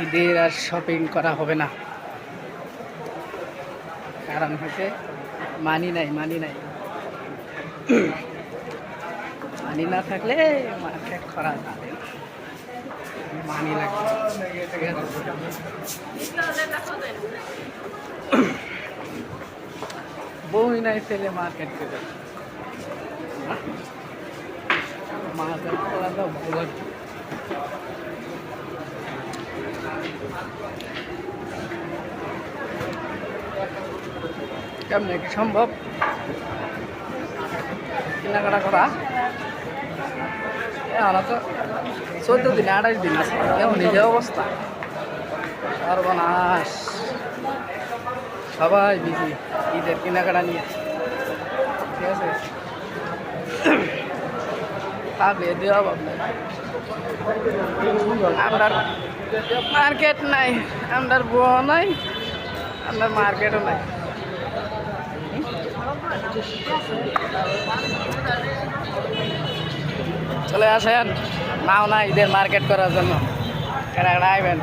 ঈদের আর শপিং করা হবে না, কারণ হচ্ছে মানি নাই। মানি না থাকলে মার্কেট করা যাবে না, মানি লাগবে। বই নাই ছেলে মার্কেট করে মার্কেট করা তো ভুল। কেমনে কি সম্ভব কেনাকাটা করা? আমরা তো 14 দিন 28 দিন আছে, এমন নিজে অবস্থা সর্বনাশ। সবাই বিজি ঈদের কেনাকাটা নিয়ে, ঠিক আছে? পাবে দেওয়া আপনার আমরা মার্কেট নাই, আমরা বউ নাই, আমরা মার্কেটও নাই। চলে আসেন, নাও না ঈদের মার্কেট করার জন্য, কেনাকাটা আইবেন।